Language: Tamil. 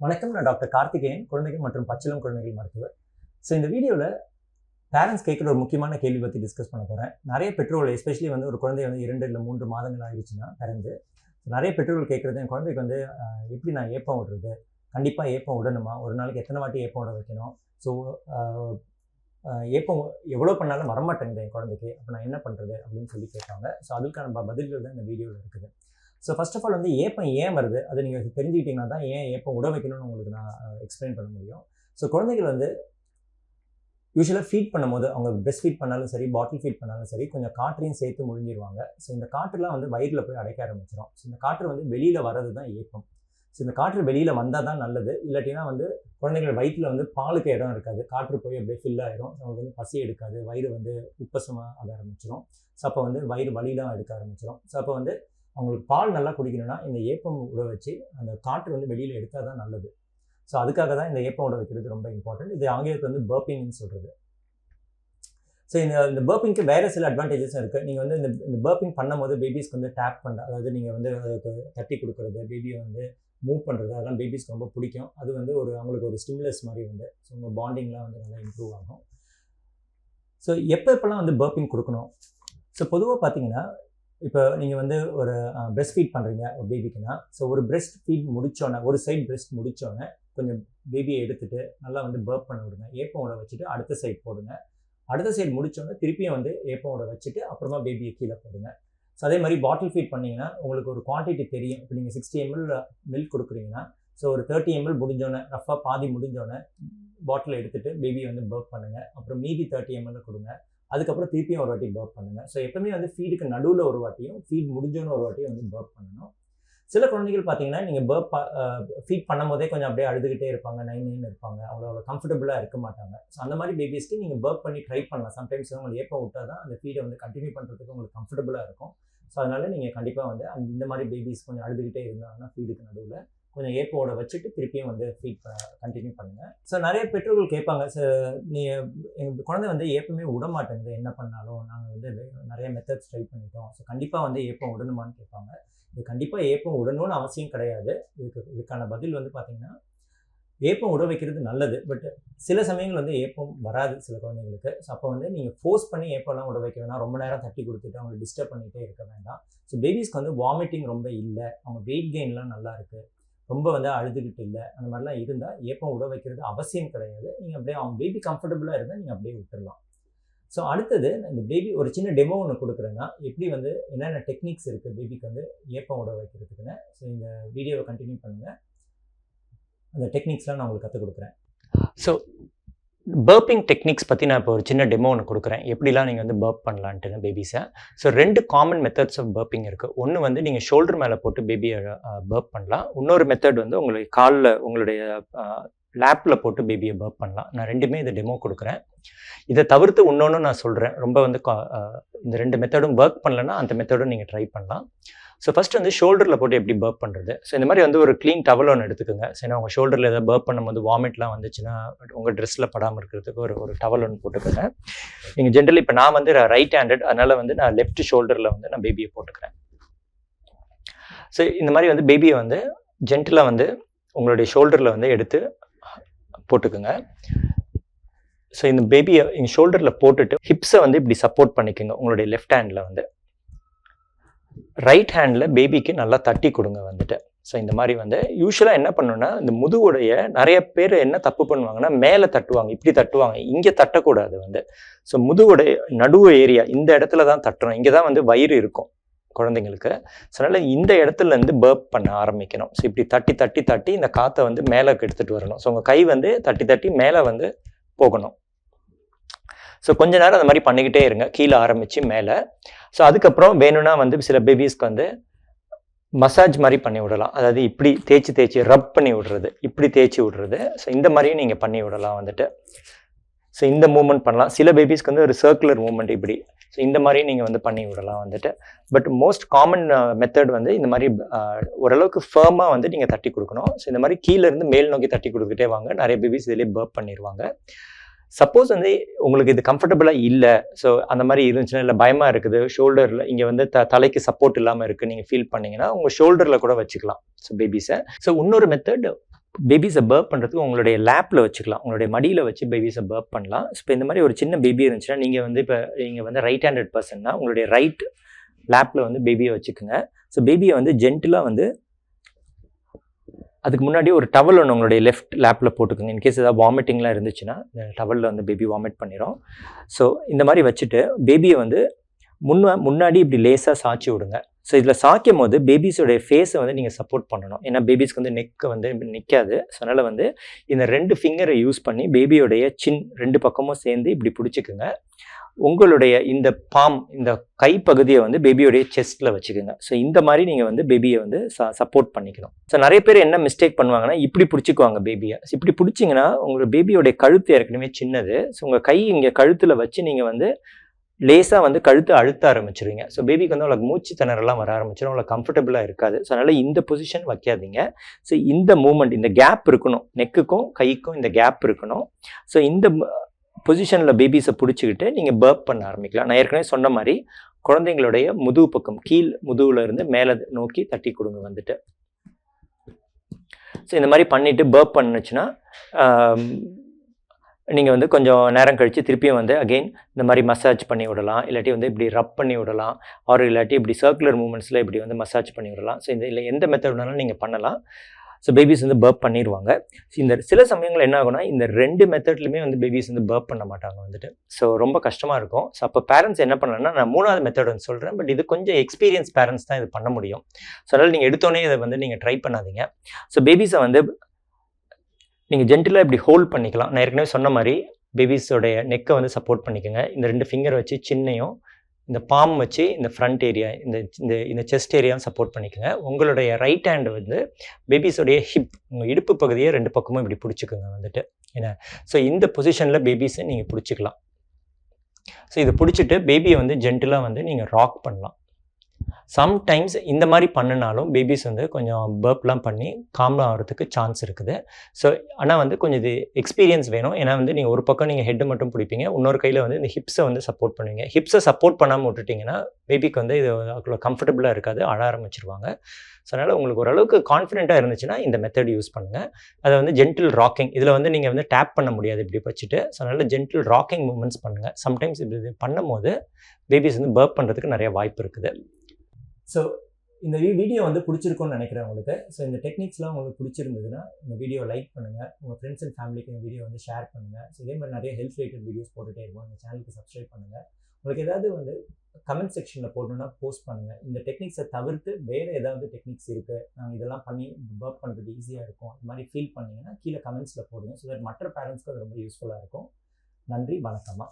வணக்கம், நான் டாக்டர் கார்த்திகேயன், குழந்தைகள் மற்றும் பச்சிளம் குழந்தைகள் மருத்துவர். ஸோ இந்த வீடியோவில் பேரண்ட்ஸ் கேட்குற ஒரு முக்கியமான கேள்வி பற்றி டிஸ்கஸ் பண்ண போகிறேன். நிறைய பெற்றோர்கள் எஸ்பெஷலி ஒரு குழந்தை 2 இல்லை 3 மாதங்கள் ஆகிடுச்சுன்னா பிறந்து நிறைய பெற்றோர்கள் கேட்குறது, என் குழந்தைக்கு எப்படி நான் ஏப்பம் விடுறது, கண்டிப்பாக ஏப்பம் விடணுமா, ஒரு நாளைக்கு எத்தனை வாட்டி ஏப்பம் விட வைக்கணும், ஸோ ஏப்பம் எவ்வளோ பண்ணாலும் வரமாட்டேங்குது என் குழந்தைக்கு, அப்போ நான் என்ன பண்ணுறது அப்படின்னு சொல்லி கேட்பாங்க. ஸோ அதுக்கான பதில்கள் தான் இந்த வீடியோவில் இருக்குது. ஸோ ஃபர்ஸ்ட் ஆஃப் ஆல் ஏப்பம் ஏன் வருது, அதை நீங்கள் தெரிஞ்சுக்கிட்டிங்கன்னா தான் ஏன் ஏப்பம் விட வைக்கணும்னு உங்களுக்கு நான் எக்ஸ்பிளைன் பண்ண முடியும். ஸோ குழந்தைகள் யூஸ்வலாக ஃபீட் பண்ணும்போது, அவங்க பிரெஸ்ட் ஃபீட் பண்ணாலும் சரி, பாட்டில் ஃபீட் பண்ணாலும் சரி, கொஞ்சம் காற்றையும் சேர்த்து முழுங்கிடுவாங்க. ஸோ இந்த காற்றுலாம் வயிறில் போய் அடைக்க ஆரம்பிச்சிடும். ஸோ இந்த காற்று வெளியில் வர்றது தான் ஏப்பம். ஸோ இந்த காற்று வெளியில் வந்தால் தான் நல்லது. இல்லாட்டினா குழந்தைகள் வயிற்றில் பாலுக்கு இடம் இருக்காது, காற்று போய் அப்படியே ஃபில் ஆகிடும். அவங்களுக்கு பசி எடுக்காது, வயிறு உப்பசமாக ஆக ஆரம்பிச்சிடும். ஸோ அப்போ வயிறு வலிலாம் எடுக்க ஆரம்பிச்சிடும். ஸோ அப்போ அவங்களுக்கு பால் நல்லா குடிக்கணும்னா இந்த ஏப்பம் விட வச்சு அந்த காற்று வெளியில் எடுத்தால் தான் நல்லது. ஸோ அதுக்காக தான் இந்த ஏப்பம் விட வைக்கிறது ரொம்ப இம்பார்ட்டன்ட். இது ஆங்கிலத்தில் பர்பிங்னு சொல்கிறது. ஸோ இந்த பர்பிங்க்கு வேறு சில அட்வான்டேஜஸும் இருக்குது. நீங்கள் இந்த பர்பிங் பண்ணும்போது பேபிஸ்க்கு டேப் பண்ணுற, அதாவது நீங்கள் அதுக்கு தட்டி கொடுக்குறது, பேபியை மூவ் பண்ணுறது, அதெல்லாம் பேபிஸ்க்கு ரொம்ப பிடிக்கும். அது அவங்களுக்கு ஒரு ஸ்டிமுலஸ் மாதிரி ஸோ உங்கள் பாண்டிங்லாம் நல்லா இம்ப்ரூவ் ஆகும். ஸோ எப்போல்லாம் பர்பிங் கொடுக்கணும். ஸோ பொதுவாக பார்த்தீங்கன்னா, இப்போ நீங்கள் ஒரு பிரெஸ்ட் ஃபீட் பண்ணுறீங்க ஒரு பேபிக்குன்னா, ஸோ ஒரு பிரெஸ்ட் ஃபீட் முடித்தோன்னே, ஒரு சைட் பிரெஸ்ட் முடித்தோன்னே கொஞ்சம் பேபியை எடுத்துகிட்டு நல்லா பர்ப் பண்ண விடுங்க. ஏப்பம் விட வச்சுட்டு அடுத்த சைட் போடுங்க. அடுத்த சைடு முடித்தோன்னே திருப்பியும் ஏப்பம் விட வச்சுட்டு அப்புறமா பேபியை கீழே போடுங்க. ஸோ அதே மாதிரி பாட்டில் ஃபீட் பண்ணிங்கன்னா உங்களுக்கு ஒரு குவான்டிட்டி தெரியும். இப்போ நீங்கள் 60 ml மில்க் கொடுக்குறீங்கன்னா, ஸோ ஒரு 30 ml முடிஞ்சோன்னே, ரஃபாக பாதி முடிஞ்சோன்னே பாட்டில் எடுத்துகிட்டு பேபியை பர்ப் பண்ணுங்கள். அப்புறம் மீதி 30 ml கொடுங்க. அதுக்கப்புறம் திருப்பியும் ஒரு வாட்டி பர்ப் பண்ணுங்கள். ஸோ எப்பவுமே ஃபீடுக்கு நடுவில் ஒரு வாட்டியும், ஃபீட் முடிஞ்சோன்னு ஒரு வாட்டியும் பர்ப் பண்ணணும். சில குழந்தைகள் பார்த்தீங்கன்னா, நீங்கள் ஃபீட் பண்ணும் போதே கொஞ்சம் அப்படியே அழுதுகிட்டே இருப்பாங்க, நைன்னு இருப்பாங்க, அவ்வளோ கம்ஃபர்டபுளாக இருக்க மாட்டாங்க. ஸோ அந்த மாதிரி பேபிஸ்க்கு நீங்கள் பர்ப் பண்ணி ட்ரை பண்ணலாம். சம்டைம்ஸ் உங்களுக்கு ஏப்பம் விட்டால் தான் அந்த ஃபீடை கண்டினியூ பண்ணுறதுக்கு உங்களுக்கு கம்ஃபர்டபுளாக இருக்கும். ஸோ அதனால் நீங்கள் கண்டிப்பாக இந்த மாதிரி பேபிஸ் கொஞ்சம் அழுதுகிட்டே இருந்தாங்கன்னா ஃபீடுக்கு நடுவில் கொஞ்சம் ஏப்போட வச்சுட்டு திருப்பியும் ஃபீட் கண்டினியூ பண்ணுங்கள். ஸோ நிறைய பெற்றோர்கள் கேட்பாங்க, எங்கள் குழந்தை ஏப்பமே விட மாட்டேங்குது, என்ன பண்ணாலும் நாங்கள் நிறைய மெத்தட்ஸ் ட்ரை பண்ணிட்டோம், ஸோ கண்டிப்பாக ஏப்பம் விடணுமான்னு கேட்பாங்க. இது கண்டிப்பாக ஏப்பம் விடணும்னு அவசியம் கிடையாது. இதுக்கான பதில் பார்த்தீங்கன்னா, ஏப்பம் விட வைக்கிறது நல்லது. பட் சில சமயங்கள் ஏப்பம் வராது சில குழந்தைங்களுக்கு. ஸோ அப்போ நீங்கள் ஃபோர்ஸ் பண்ணி ஏப்பம்லாம் விட வைக்க வேணாம். ரொம்ப நேரம் தட்டி கொடுத்துட்டு அவங்க டிஸ்டர்ப் பண்ணிகிட்டே இருக்க வேண்டாம். ஸோ பேபிஸ்க்கு வாமிட்டிங் ரொம்ப இல்லை, அவங்க வெயிட் கெயின்லாம் நல்லா இருக்குது, ரொம்ப அழுதுகிட்டு இல்லை, அந்த மாதிரிலாம் இருந்தால் ஏப்பம் விட வைக்கிறது அவசியம் கிடையாது. நீங்கள் அப்படியே அவங்க பேபி கம்ஃபர்டபுளாக இருந்தால் நீங்கள் அப்படியே விட்டுடலாம். ஸோ அடுத்தது, இந்த பேபி ஒரு சின்ன டெமோ ஒன்று கொடுக்குறேன்னா, எப்படி என்னென்ன டெக்னிக்ஸ் இருக்குது பேபிக்கு ஏப்பம் விட வைக்கிறதுக்குன்னு. ஸோ இந்த வீடியோவை கண்டினியூ பண்ணுங்கள், அந்த டெக்னிக்ஸ்லாம் நான் உங்களுக்கு கற்றுக் கொடுக்குறேன். ஸோ பர்பிங் டெக்னிக்ஸ் பற்றி நான் இப்போ ஒரு சின்ன டெமோ ஒன்று கொடுக்குறேன், எப்படிலாம் நீங்கள் பர்ப் பண்ணலான்ட்டுன்னு பேபிஸை. ஸோ 2 காமன் மெத்தட்ஸ் ஆஃப் பர்பிங் இருக்குது. ஒன்று நீங்கள் ஷோல்டர் மேலே போட்டு பேபியை பர்ப் பண்ணலாம். இன்னொரு மெத்தட் உங்களுடைய காலில், உங்களுடைய லேப்பில் போட்டு பேபியை பர்ப் பண்ணலாம். நான் ரெண்டுமே இதை டெமோ கொடுக்குறேன். இதை தவிர்த்து இன்னொன்று நான் சொல்கிறேன், ரொம்ப இந்த 2 மெத்தடும் ஒர்க் பண்ணலன்னா அந்த மெத்தடும் நீங்கள் ட்ரை பண்ணலாம். ஸோ ஃபஸ்ட்டு ஷோல்டரில் போட்டு எப்படி பர்ப் பண்ணுறது. ஸோ இந்த மாதிரி ஒரு க்ளீன் டவல் ஒன்று எடுத்துக்கோங்க. ஸோ ஏன்னா உங்கள் ஷோல்டரில் ஏதாவது பர்ப் பண்ணும்போது வாமிட்லாம் வந்துச்சுன்னா உங்கள் ட்ரெஸ்ஸில் படாமல் இருக்கிறதுக்கு ஒரு டவல் ஒன்று போட்டுக்கோங்க. நீங்கள் ஜென்ரலி இப்போ நான் ரைட் ஹேண்டட், அதனால் நான் லெஃப்ட் ஷோல்டரில் நான் பேபியை போட்டுக்கிறேன். ஸோ இந்த மாதிரி பேபியை ஜென்டலாக உங்களுடைய ஷோல்டரில் எடுத்து போட்டுக்குங்க. ஸோ இந்த பேபியை எங்கள் ஷோல்டரில் போட்டுட்டு ஹிப்ஸை இப்படி சப்போர்ட் பண்ணிக்கோங்க. உங்களுடைய லெஃப்ட் ஹேண்டில் ரைட் ஹேண்டில் பேபிக்கு நல்லா தட்டி கொடுங்க. ஸோ இந்த மாதிரி யூஸ்வலாக என்ன பண்ணணும்னா, இந்த முதுகுடைய நிறைய பேர் என்ன தப்பு பண்ணுவாங்கன்னா, மேலே தட்டுவாங்க, இப்படி தட்டுவாங்க, இங்கே தட்டக்கூடாது. ஸோ முதுகுடைய நடுவு ஏரியா, இந்த இடத்துல தான் தட்டணும். இங்கே தான் வயிறு இருக்கும் குழந்தைங்களுக்கு. ஸோ அதனால் இந்த இடத்துலேருந்து பர்ப் பண்ண ஆரம்பிக்கணும். ஸோ இப்படி தட்டி தட்டி தட்டி இந்த காற்றை மேலே எடுத்துகிட்டு வரணும். ஸோ உங்கள் கை தட்டி தட்டி மேலே போகணும். ஸோ கொஞ்ச நேரம் அந்த மாதிரி பண்ணிக்கிட்டே இருங்க, கீழே ஆரம்பித்து மேலே. ஸோ அதுக்கப்புறம் வேணும்னா சில பேபிஸ்க்கு மசாஜ் மாதிரி பண்ணி விடலாம். அதாவது இப்படி தேய்ச்சி ரப் பண்ணி விடுறது, இப்படி தேய்ச்சி விடுறது. ஸோ இந்த மாதிரியும் நீங்கள் பண்ணி விடலாம். ஸோ இந்த மூமெண்ட் பண்ணலாம். சில பேபிஸ்க்கு ஒரு சர்க்குலர் மூமெண்ட் இப்படி. ஸோ இந்த மாதிரியும் நீங்கள் பண்ணி விடலாம். பட் மோஸ்ட் காமன் மெத்தட் இந்த மாதிரி ஓரளவுக்கு ஃபர்மாக நீங்கள் தட்டி கொடுக்கணும். ஸோ இந்த மாதிரி கீழேருந்து மேல் நோக்கி தட்டி கொடுத்துட்டே வாங்க. நிறைய பேபிஸ் இதிலே பர்ப் பண்ணிடுவாங்க. சப்போஸ் உங்களுக்கு இது கம்ஃபர்டபுளாக இல்லை, ஸோ அந்த மாதிரி இருந்துச்சுன்னா, இல்லை பயமாக இருக்குது, ஷோல்டரில் இங்கே தலைக்கு சப்போர்ட் இல்லாமல் இருக்குது, நீங்கள் ஃபீல் பண்ணிங்கன்னா உங்கள் ஷோல்டரில் கூட வச்சுக்கலாம் ஸோ பேபிஸை. ஸோ இன்னொரு மெத்தட் பேபிஸை பர்ப் பண்ணுறதுக்கு உங்களுடைய லேப்பில் வச்சுக்கலாம், உங்களுடைய மடியில் வச்சு பேபிஸை பர்ப் பண்ணலாம். இப்போ இந்த மாதிரி ஒரு சின்ன பேபி இருந்துச்சுன்னா நீங்கள் வந்து இப்போ நீங்கள் வந்து ரைட் ஹேண்டட் பர்சன்னா உங்களுடைய ரைட் லேப்பில் வந்து பேபியை வச்சுக்கோங்க. ஸோ பேபியை வந்து ஜென்டிலாக வந்து அதுக்கு முன்னாடி ஒரு டவல் ஒன்று உங்களுடைய லெஃப்ட் லேப்பில் போட்டுக்கோங்க. இன்கேஸ் ஏதாவது வாமிட்டிங்லாம் இருந்துச்சுன்னா இந்த டவலில் வந்து பேபி வாமிட் பண்ணிடும். ஸோ இந்த மாதிரி வச்சுட்டு பேபியை வந்து முன்னாடி இப்படி லேசாக சாய்ச்சி விடுங்க. ஸோ இதில் சாய்க்கும் போது பேபிஸோடைய ஃபேஸை வந்து நீங்கள் சப்போர்ட் பண்ணணும். ஏன்னா பேபிஸ்க்கு வந்து நெக்கு வந்து நிற்காது. ஸோ அதனால் வந்து இந்த 2 ஃபிங்கரை யூஸ் பண்ணி பேபியோடைய சின் 2 பக்கமும் சேர்ந்து இப்படி பிடிச்சிக்குங்க. உங்களுடைய இந்த பாம், இந்த கைப்பகுதியை வந்து பேபியோடைய செஸ்ட்டில் வச்சுக்கோங்க. ஸோ இந்த மாதிரி நீங்கள் வந்து பேபியை வந்து சப்போர்ட் பண்ணிக்கணும். ஸோ நிறைய பேர் என்ன மிஸ்டேக் பண்ணுவாங்கன்னா இப்படி பிடிச்சிக்குவாங்க பேபியை. இப்படி பிடிச்சிங்கன்னா உங்களோட பேபியோடைய கழுத்து ஏற்கனவே சின்னது. ஸோ உங்கள் கை இங்கே கழுத்தில் வச்சு நீங்கள் வந்து லேசாக வந்து கழுத்தை அழுத்த ஆரம்பிச்சிருவீங்க. ஸோ பேபிக்கு வந்து உங்களுக்கு மூச்சு திணறலாம் வர ஆரம்பிச்சிடும், உங்களுக்கு கம்ஃபர்டபுளாக இருக்காது. ஸோ அதனால் இந்த பொசிஷன் வைக்காதீங்க. ஸோ இந்த மூமெண்ட், இந்த கேப் இருக்கணும், நெக்குக்கும் கைக்கும் இந்த கேப் இருக்கணும். ஸோ இந்த பொசிஷனில் பேபிஸை பிடிச்சிக்கிட்டு நீங்கள் பர்ப் பண்ண ஆரம்பிக்கலாம். நான் ஏற்கனவே சொன்ன மாதிரி குழந்தைங்களுடைய முதுகு பக்கம், கீழ் முதுகுல இருந்து மேலே நோக்கி தட்டி கொடுங்க வந்துட்டு. ஸோ இந்த மாதிரி பண்ணிவிட்டு பர்ப் பண்ணுச்சுன்னா நீங்கள் வந்து கொஞ்சம் நேரம் கழித்து திருப்பியும் வந்து அகெயின் இந்த மாதிரி மசாஜ் பண்ணி விடலாம். இல்லாட்டி வந்து இப்படி ரப் பண்ணி விடலாம். இல்லாட்டி இப்படி சர்க்குலர் மூமெண்ட்ஸில் இப்படி வந்து மசாஜ் பண்ணி விடலாம். ஸோ இந்த இல்லை எந்த மெத்தட் வேணாலும் நீங்கள் பண்ணலாம். ஸோ பேபிஸ் வந்து பர்ப் பண்ணிடுவாங்க. இந்த சில சமயங்கள் என்ன ஆகும்னா இந்த 2 மெத்தட்லையுமே வந்து பேபிஸ் வந்து பர்ப் பண்ண மாட்டாங்க வந்துட்டு. ஸோ ரொம்ப கஷ்டமாக இருக்கும். ஸோ அப்போ பேரண்ட்ஸ் என்ன பண்ணலாம்னா, நான் 3வது மெத்தட் வந்து சொல்கிறேன். பட் இது கொஞ்சம் எக்ஸ்பீரியன்ஸ் பேரண்ட்ஸ் தான் இது பண்ண முடியும். ஸோ அதனால் நீங்கள் எடுத்தோடனே இதை வந்து நீங்கள் ட்ரை பண்ணாதீங்க. ஸோ பேபிஸை வந்து நீங்கள் ஜென்டிலாக இப்படி ஹோல்ட் பண்ணிக்கலாம். நான் ஏற்கனவே சொன்ன மாதிரி பேபிஸோடைய நெக்கை வந்து சப்போர்ட் பண்ணிக்கோங்க. இந்த 2 ஃபிங்கர் வச்சு சின்னையும் இந்த பாம் வச்சு இந்த ஃப்ரண்ட் ஏரியா, இந்த செஸ்ட் ஏரியாவும் சப்போர்ட் பண்ணிக்கோங்க. உங்களுடைய ரைட் ஹேண்டு வந்து பேபிஸோடைய ஹிப், உங்கள் இடுப்பு பகுதியை 2 பக்கமும் இப்படி பிடிச்சிக்கோங்க வந்துட்டு. ஏன்னா ஸோ இந்த பொசிஷனில் பேபிஸை நீங்கள் பிடிச்சிக்கலாம். ஸோ இதை பிடிச்சிட்டு பேபியை வந்து ஜென்டிலாக வந்து நீங்கள் ராக் பண்ணலாம். சம்டைம்ஸ் இந்த மாதிரி பண்ணினாலும் பேபிஸ் வந்து கொஞ்சம் பர்ப்லாம் பண்ணி காம்லாம் ஆகிறதுக்கு சான்ஸ் இருக்குது. ஸோ ஆனால் வந்து கொஞ்சம் இது எக்ஸ்பீரியன்ஸ் வேணும். ஏன்னா வந்து நீங்கள் ஒரு பக்கம் நீங்கள் ஹெட்டு மட்டும் பிடிப்பீங்க, இன்னொரு கையில் வந்து இந்த ஹிப்ஸை வந்து சப்போர்ட் பண்ணுவீங்க. ஹிப்ஸை சப்போர்ட் பண்ணாமல் விட்டுட்டிங்கன்னா பேபிக்கு வந்து இது அவ்வளோ கம்ஃபர்டபுளாக இருக்காது, அழ ஆரம்பிச்சிருவாங்க. ஸோ அதனால் உங்களுக்கு ஓரளவுக்கு கான்ஃபிடென்ட்டாக இருந்துச்சுன்னா இந்த மெத்தட் யூஸ் பண்ணுங்கள். அதை வந்து ஜென்டில் ராக்கிங், இதில் வந்து நீங்கள் வந்து டேப் பண்ண முடியாது இப்படி வச்சுட்டு. ஸோ அதனால் ஜென்டில் ராக்கிங் மூமெண்ட்ஸ் பண்ணுங்கள். சம்டைம்ஸ் இது பண்ணும் போது பேபிஸ் வந்து பர்ப் பண்ணுறதுக்கு நிறைய வாய்ப்பு இருக்குது. ஸோ இந்த வீடியோ வந்து பிடிச்சிருக்கும்னு நினைக்கிறேன் உங்களுக்கு. ஸோ இந்த டெக்னிக்ஸ்லாம் உங்களுக்கு பிடிச்சிருந்ததுன்னா இந்த வீடியோ லைக் பண்ணுங்கள். உங்கள் ஃப்ரெண்ட்ஸ் அண்ட் ஃபேமிலிக்கு இந்த வீடியோ வந்து ஷேர் பண்ணுங்கள். ஸோ இதே மாதிரி நிறைய ஹெல்த் ரிலேட்டட் வீடியோஸ் போட்டுகிட்டே இருக்கும். இந்த சேனலுக்கு சப்ஸ்கிரைப் பண்ணுங்கள். உங்களுக்கு ஏதாவது வந்து கமெண்ட் செக்ஷனில் போடணுன்னா போஸ்ட் பண்ணுங்கள். இந்த டெக்னிக்ஸை தவிர்த்து வேறு ஏதாவது டெக்னிக்ஸ் இருக்குது, நாங்கள் இதெல்லாம் பண்ணி ஒர்க் பண்ணுறது ஈஸியாக இருக்கும், அது மாதிரி ஃபீல் பண்ணிங்கன்னா கீழே கமெண்ட்ஸில் போடுங்க. ஸோ தட் மற்ற பேரண்ட்ஸ்க்கு அது ரொம்ப யூஸ்ஃபுல்லாக இருக்கும். நன்றி, வணக்கம்மா.